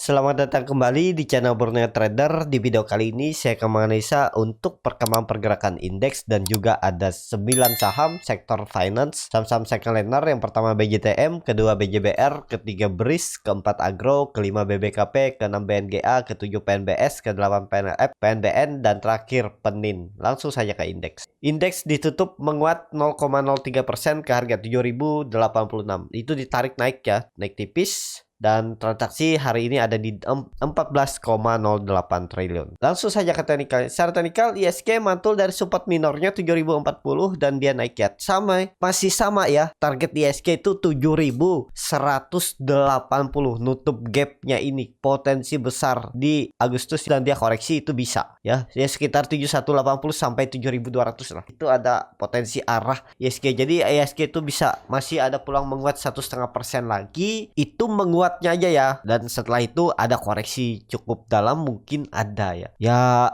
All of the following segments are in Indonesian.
Selamat datang kembali di channel Borneo Trader. Di video kali ini saya akan menganalisa untuk perkembangan pergerakan indeks dan juga ada 9 saham sektor finance, saham-saham second liner. Yang pertama BJTM, kedua BJBR, ketiga BRIS, keempat Agro, kelima BBKP, keenam BNGA, ketujuh PNBS, kedelapan PNLF, PNBN, dan terakhir Penin. Langsung saja ke indeks. Indeks ditutup menguat 0,03% ke harga 7086. Itu ditarik naik ya, naik tipis. Dan transaksi hari ini ada di 14,08 triliun. Langsung saja ke teknikal. Secara teknikal ISG mantul dari support minornya 7040 dan dia naik ya. Masih sama ya. Target ISG itu 7180. Nutup gapnya ini. Potensi besar di Agustus dan dia koreksi itu bisa ya. Ya sekitar 7180 sampai 7200 lah. Itu ada potensi arah ISG. Jadi ISG itu bisa masih ada peluang menguat 1,5% lagi. Itu menguat aja ya, dan setelah itu ada koreksi cukup dalam, mungkin ada ya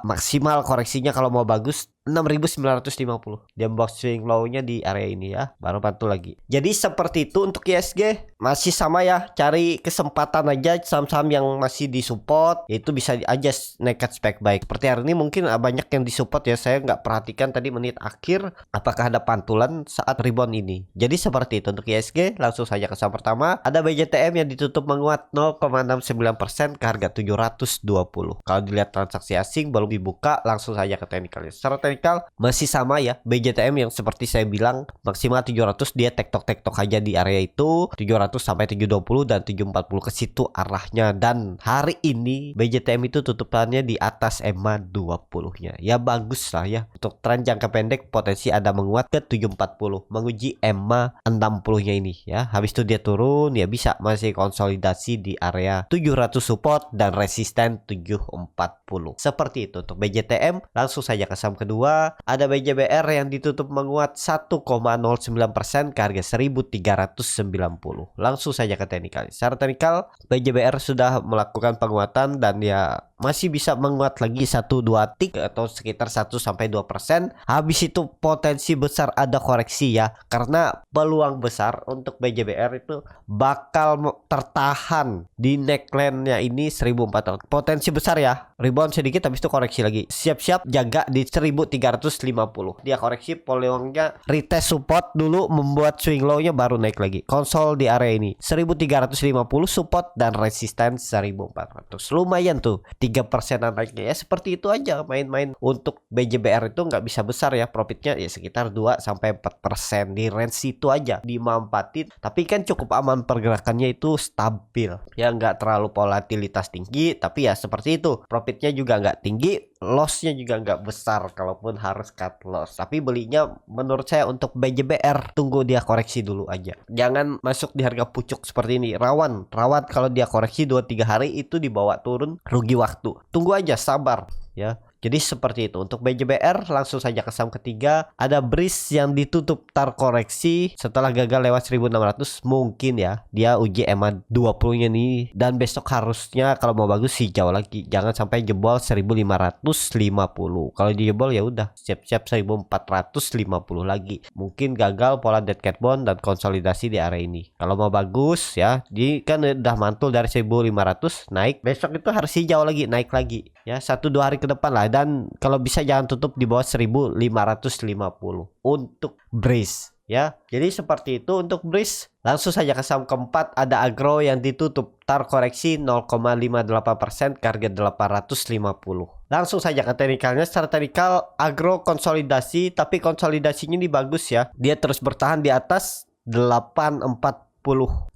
maksimal koreksinya kalau mau bagus 6.950. Dia box swing low-nya di area ini ya, baru bantu lagi. Jadi seperti itu untuk ISG. Masih sama ya, cari kesempatan aja saham-saham yang masih di support, itu bisa aja nekat spek baik. Seperti hari ini mungkin banyak yang di support ya, saya nggak perhatikan tadi menit akhir apakah ada pantulan saat rebound ini. Jadi seperti itu untuk ISG. Langsung saja ke saham pertama, ada BJTM yang ditutup menguat 0,69% ke harga 720. Kalau dilihat transaksi asing belum dibuka, langsung saja ke teknikalnya. Secara teknikal masih sama ya, BJTM yang seperti saya bilang maksimal 700, dia tektok aja di area itu 700 sampai 720 dan 740 ke situ arahnya. Dan hari ini BJTM itu tutupannya di atas EMA 20-nya. Ya bagus lah ya. Untuk tren jangka pendek potensi ada menguat ke 740, menguji EMA 60-nya ini ya. Habis itu dia turun ya, bisa masih konsolidasi di area 700 support dan resisten 740. Seperti itu untuk BJTM. Langsung saja ke saham kedua, ada BJBR yang ditutup menguat 1,09% ke harga 1390. Langsung saja ke teknikal. Secara teknikal BJBR sudah melakukan penguatan dan ya masih bisa menguat lagi 1-2 tik atau sekitar 1-2%. Habis itu potensi besar ada koreksi ya, karena peluang besar untuk BJBR itu bakal tertahan di neckline-nya ini 1400. Potensi besar ya, rebound sedikit habis itu koreksi lagi. Siap-siap jaga di 1350. Dia koreksi, peluangnya retest support dulu, membuat swing low-nya baru naik lagi. Konsol di area ini 1350 support dan resisten 1400. Lumayan tuh 3% naiknya ya. Seperti itu aja main-main. Untuk BJBR itu nggak bisa besar ya, profitnya ya sekitar 2-4% di range itu aja dimanfaatin. Tapi kan cukup aman, pergerakannya itu stabil ya, nggak terlalu volatilitas tinggi, tapi ya seperti itu, profitnya juga nggak tinggi, lossnya juga nggak besar kalaupun harus cut loss. Tapi belinya menurut saya untuk BJBR tunggu dia koreksi dulu aja, jangan masuk di harga pucuk seperti ini. Rawan kalau dia koreksi 2-3 hari itu dibawa turun, rugi waktu. Tunggu aja, sabar ya. Jadi seperti itu untuk BJBR. Langsung saja ke saham ketiga, ada BRIS yang ditutup koreksi setelah gagal lewat 1600. Mungkin ya dia uji EMA 20-nya nih, dan besok harusnya kalau mau bagus hijau lagi, jangan sampai jebol 1550. Kalau dijebol ya udah siap-siap 1450 lagi. Mungkin gagal pola dead cat bond dan konsolidasi di area ini. Kalau mau bagus ya, di kan udah mantul dari 1500 naik, besok itu harus hijau lagi, naik lagi ya 1-2 hari ke depan lah. Dan kalau bisa jangan tutup di bawah 1550 untuk BRIS ya. Jadi seperti itu untuk BRIS. Langsung saja ke saham keempat, ada Agro yang ditutup koreksi 0,58% ke harga 850. Langsung saja ke teknikalnya. Secara teknikal Agro konsolidasi, tapi konsolidasinya ini bagus ya. Dia terus bertahan di atas 840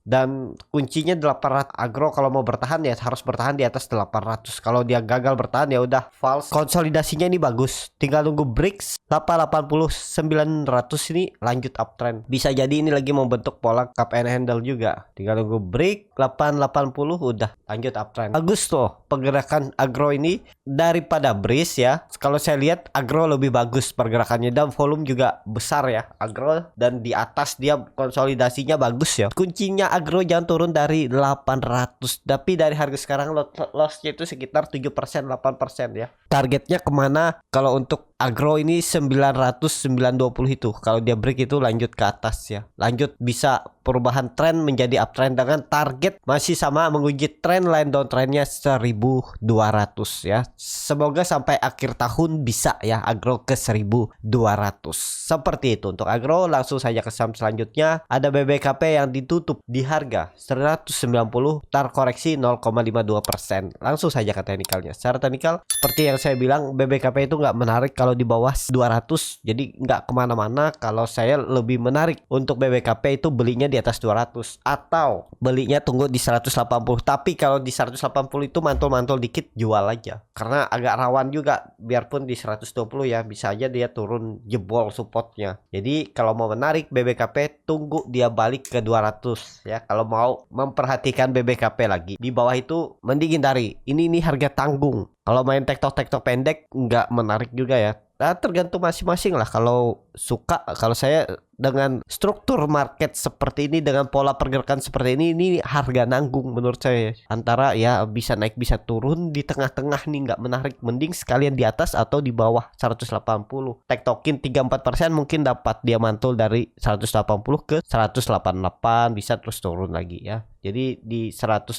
dan kuncinya 800. Agro kalau mau bertahan ya harus bertahan di atas 800. Kalau dia gagal bertahan ya udah false. Konsolidasinya ini bagus, tinggal nunggu breaks 880 900 ini lanjut uptrend. Bisa jadi ini lagi membentuk pola cup and handle juga, tinggal nunggu break 880 udah lanjut uptrend. Bagus tuh pergerakan Agro ini daripada BRIS ya. Kalau saya lihat Agro lebih bagus pergerakannya dan volume juga besar ya Agro, dan di atas dia konsolidasinya bagus ya. Kuncinya agro jangan turun dari 800. Tapi dari harga sekarang lossnya itu sekitar 7%, 8% ya. Targetnya kemana? Kalau untuk agro ini 900, 920 itu. Kalau dia break itu lanjut ke atas ya. Lanjut bisa perubahan tren menjadi uptrend dengan target masih sama, menguji tren line downtrendnya 1200 ya. Semoga sampai akhir tahun bisa ya agro ke 1200. Seperti itu untuk agro. Langsung saja ke saham selanjutnya. Ada BBKP yang ditutup di harga 190, tar koreksi 0,52%. Langsung saja ke teknikalnya. Secara teknikal seperti yang saya bilang, BBKP itu nggak menarik kalau di bawah 200, jadi nggak kemana-mana. Kalau saya lebih menarik untuk BBKP itu belinya di atas 200 atau belinya tunggu di 180. Tapi kalau di 180 itu mantul-mantul dikit jual aja, karena agak rawan juga. Biarpun di 120 ya bisa aja dia turun jebol supportnya. Jadi kalau mau menarik BBKP tunggu dia balik ke 200 ya. Kalau mau memperhatikan BBKP lagi di bawah itu mending hindari. Ini harga tanggung. Kalau main tektok pendek nggak menarik juga ya. Nah, tergantung masing-masing lah. Kalau suka, kalau saya dengan struktur market seperti ini, dengan pola pergerakan seperti ini harga nanggung menurut saya. Antara ya bisa naik bisa turun, di tengah-tengah nih nggak menarik. Mending sekalian di atas atau di bawah 180. Tektokin 3-4% mungkin dapat dia mantul dari 180 ke 188, bisa terus turun lagi ya. Jadi di 180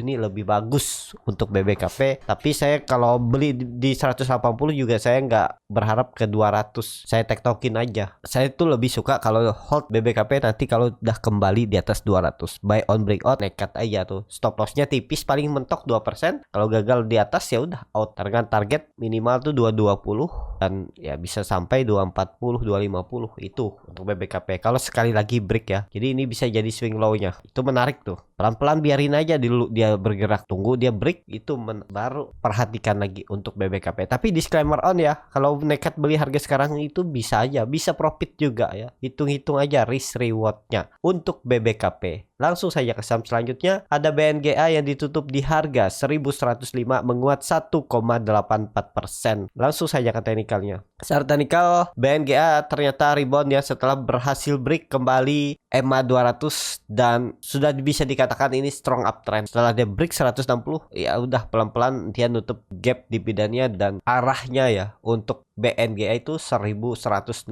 ini lebih bagus untuk BBKP. Tapi saya kalau beli di 180 juga saya nggak berharap ke 200. Saya tektokin aja. Saya tuh lebih suka kalau hold BBKP nanti kalau udah kembali di atas 200. Buy on breakout nekat aja tuh. Stop lossnya tipis, paling mentok 2%. Kalau gagal di atas ya udah out. Dengan target minimal tuh 220 dan ya bisa sampai 240, 250 itu untuk BBKP. Kalau sekali lagi break ya. Jadi ini bisa jadi swing low-nya. Itu menarik tuh. Pelan-pelan biarin aja dulu dia bergerak, tunggu dia break itu baru perhatikan lagi untuk BBKP. Tapi disclaimer on ya, kalau nekat beli harga sekarang itu bisa aja, bisa profit juga ya. Hitung-hitung aja risk rewardnya untuk BBKP. Langsung saja ke saham selanjutnya. Ada BNGA yang ditutup di harga 1105, menguat 1,84%. Langsung saja ke teknikalnya. Secara teknikal BNGA ternyata rebound ya setelah berhasil break kembali EMA 200 dan sudah bisa dikatakan ini strong uptrend. Setelah dia break 160 ya udah pelan-pelan dia nutup gap dividennya dan arahnya ya untuk BNGA itu 1160.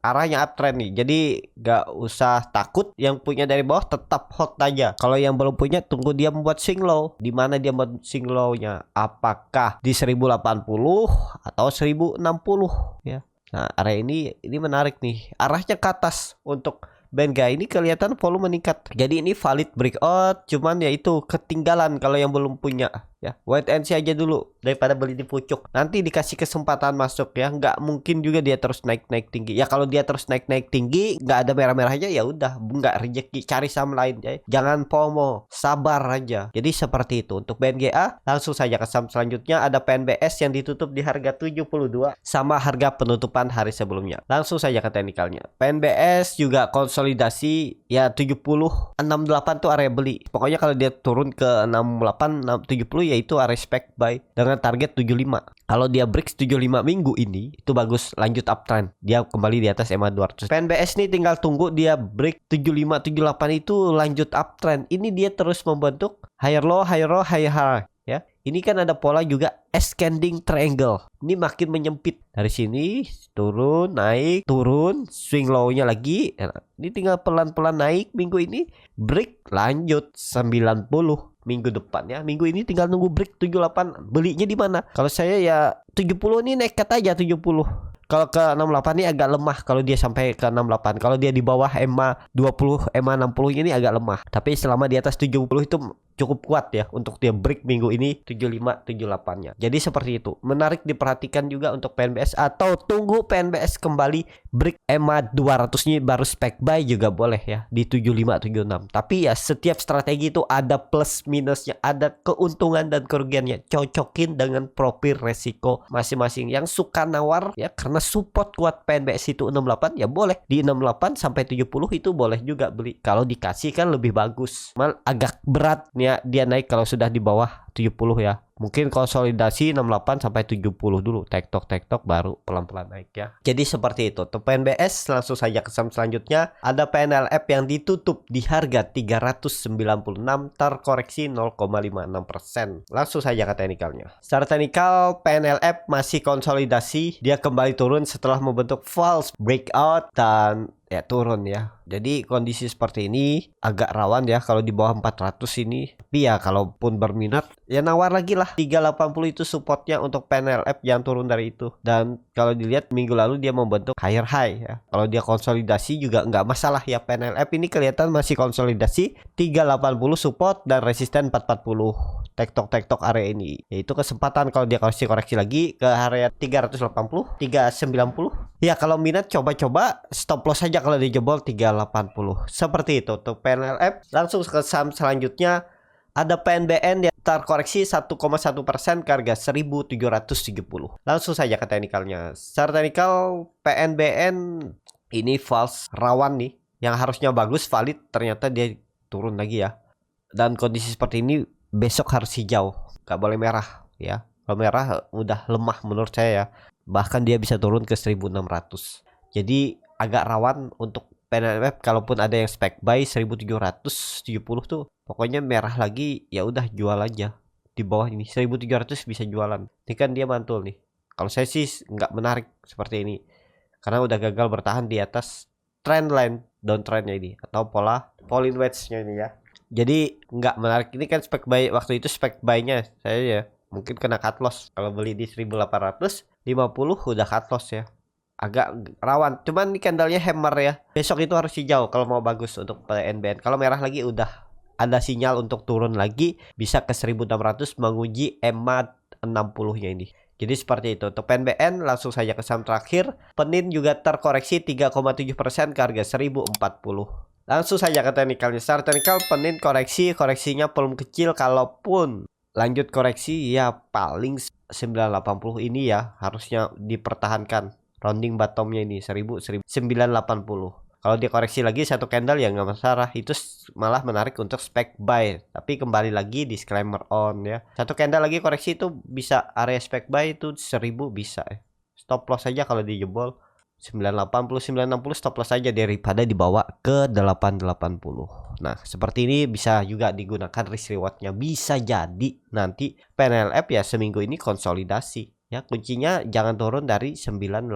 Arahnya uptrend nih. Jadi gak usah takut, yang punya dari bawah tetap hold aja. Kalau yang belum punya tunggu dia membuat swing low. Di mana dia membuat swing low-nya? Apakah di 1080 atau 1060 ya. Nah, area ini menarik nih. Arahnya ke atas untuk BNGA ini kelihatan volume meningkat. Jadi ini valid breakout, cuman ya itu ketinggalan kalau yang belum punya ya. Wait and see aja dulu daripada beli di pucuk. Nanti dikasih kesempatan masuk ya. Nggak mungkin juga dia terus naik tinggi. Ya kalau dia terus naik tinggi, nggak ada merah-merahnya ya udah nggak rezeki, cari saham lain ya. Jangan FOMO, sabar aja. Jadi seperti itu untuk BNGA. Langsung saja ke saham selanjutnya. Ada PNBS yang ditutup di harga 72 sama harga penutupan hari sebelumnya. Langsung saja ke teknikalnya. PNBS juga konsolidasi ya 70, 68 tuh area beli. Pokoknya kalau dia turun ke 68, 70 ya itu area spec buy dengan target 75. Kalau dia break 75 minggu ini itu bagus, lanjut uptrend. Dia kembali di atas EMA 200. PNBS nih tinggal tunggu dia break 75, 78 itu lanjut uptrend. Ini dia terus membentuk higher low, higher low, higher high ya. Ini kan ada pola juga ascending triangle. Ini makin menyempit. Dari sini turun, naik, turun, swing low-nya lagi. Ini tinggal pelan-pelan naik minggu ini, break lanjut 90 minggu depan ya. Minggu ini tinggal nunggu break 78. Belinya di mana? Kalau saya ya 70 ini nekat aja 70. Kalau ke 68 ini agak lemah kalau dia sampai ke 68. Kalau dia di bawah EMA 20, EMA 60 ini agak lemah. Tapi selama di atas 70 itu cukup kuat ya untuk dia break minggu ini 75, 78-nya. Jadi seperti itu. Menarik diperhatikan juga untuk PNBS atau tunggu PNBS kembali break EMA 200 ini baru spec buy juga boleh ya di 75, 76. Tapi ya setiap strategi itu ada plus minusnya, ada keuntungan dan kerugiannya. Cocokin dengan profil resiko masing-masing. Yang suka nawar ya karena support kuat PNBS itu 68 ya boleh di 68 sampai 70 itu boleh juga beli. Kalau dikasih kan lebih bagus. Mal agak berat nih dia naik kalau sudah di bawah 70 ya. Mungkin konsolidasi 68 sampai 70 dulu, tektok baru pelan-pelan naik ya. Jadi seperti itu. Untuk PNBS langsung saja ke saham selanjutnya. Ada PNLF yang ditutup di harga 396 terkoreksi 0,56%. Langsung saja ke teknikalnya. Secara teknikal PNLF masih konsolidasi, dia kembali turun setelah membentuk false breakout dan ya turun ya. Jadi kondisi seperti ini agak rawan ya kalau di bawah 400 ini. Tapi ya kalaupun berminat ya nawar lagi lah. 380 itu supportnya untuk PNLF yang turun dari itu. Dan kalau dilihat minggu lalu dia membentuk higher high ya. Kalau dia konsolidasi juga nggak masalah ya. PNLF ini kelihatan masih konsolidasi 380 support dan resisten 440. Tektok area ini, yaitu kesempatan kalau dia koreksi lagi ke area 380 390 ya. Kalau minat coba stop loss saja kalau dijebol 380 seperti itu. Untuk PNLF langsung ke saham selanjutnya. Ada PNBN yang terkoreksi 1,1% ke harga 1770. Langsung saja ke teknikalnya. Secara teknikal PNBN ini false rawan nih, yang harusnya bagus valid ternyata dia turun lagi ya. Dan kondisi seperti ini besok harus hijau, gak boleh merah ya. Kalau merah udah lemah menurut saya ya. Bahkan dia bisa turun ke 1600. Jadi agak rawan untuk PNLF. Kalaupun ada yang spek buy 1770 tuh pokoknya merah lagi ya udah jual aja. Di bawah ini 1700 bisa jualan. Ini kan dia mantul nih. Kalau saya sih nggak menarik seperti ini karena udah gagal bertahan di atas trend line downtrendnya ini atau pola falling wedge-nya ini ya. Jadi nggak menarik. Ini kan spek buy, waktu itu spek buy-nya saya ya mungkin kena cut loss. Kalau beli di 1850 udah cut loss ya. Agak rawan. Cuman ini candlenya hammer ya. Besok itu harus hijau kalau mau bagus untuk PNBN. Kalau merah lagi udah ada sinyal untuk turun lagi, bisa ke 1600 menguji EMA 60-nya ini. Jadi seperti itu. Untuk PNBN langsung saja ke saham terakhir. Penin juga terkoreksi 3,7% ke harga 1040. Langsung saja ke teknikalnya. Secara teknikal Penin koreksinya belum kecil, kalaupun lanjut koreksi ya paling 980 ini ya harusnya dipertahankan. Rounding bottomnya ini 980. Kalau dia koreksi lagi satu candle ya nggak masalah. Itu malah menarik untuk spek buy. Tapi kembali lagi disclaimer on ya. Satu candle lagi koreksi itu bisa area spek buy itu 1000 bisa ya. Stop loss saja kalau dijebol 980 960 stop loss saja daripada dibawa ke 880. Nah seperti ini bisa juga digunakan risk rewardnya. Bisa jadi nanti PNLF ya seminggu ini konsolidasi ya. Kuncinya jangan turun dari 980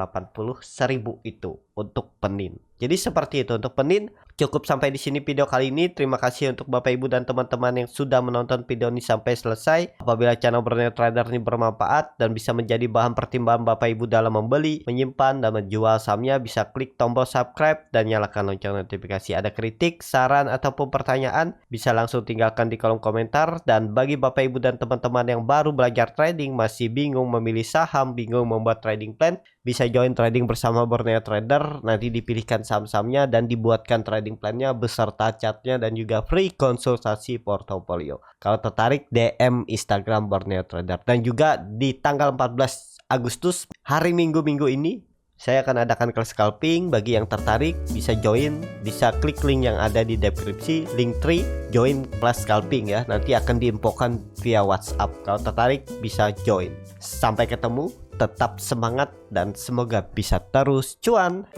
1000 itu untuk Penin. Jadi seperti itu untuk Penin. Cukup sampai di sini video kali ini. Terima kasih untuk Bapak Ibu dan teman-teman yang sudah menonton video ini sampai selesai. Apabila channel Borneo Trader ini bermanfaat dan bisa menjadi bahan pertimbangan Bapak Ibu dalam membeli, menyimpan, dan menjual sahamnya, bisa klik tombol subscribe dan nyalakan lonceng notifikasi. Ada kritik, saran, ataupun pertanyaan, bisa langsung tinggalkan di kolom komentar. Dan bagi Bapak Ibu dan teman-teman yang baru belajar trading, masih bingung memilih saham, bingung membuat trading plan, bisa join trading bersama Borneo Trader. Nanti dipilihkan saham-sahamnya dan dibuatkan trading plannya beserta chartnya dan juga free konsultasi portofolio. Kalau tertarik DM Instagram Borneo Trader. Dan juga di tanggal 14 Agustus hari Minggu ini saya akan adakan kelas scalping. Bagi yang tertarik bisa join, bisa klik link yang ada di deskripsi, link 3 join kelas scalping ya. Nanti akan diinfokan via WhatsApp. Kalau tertarik bisa join. Sampai ketemu, tetap semangat dan semoga bisa terus cuan.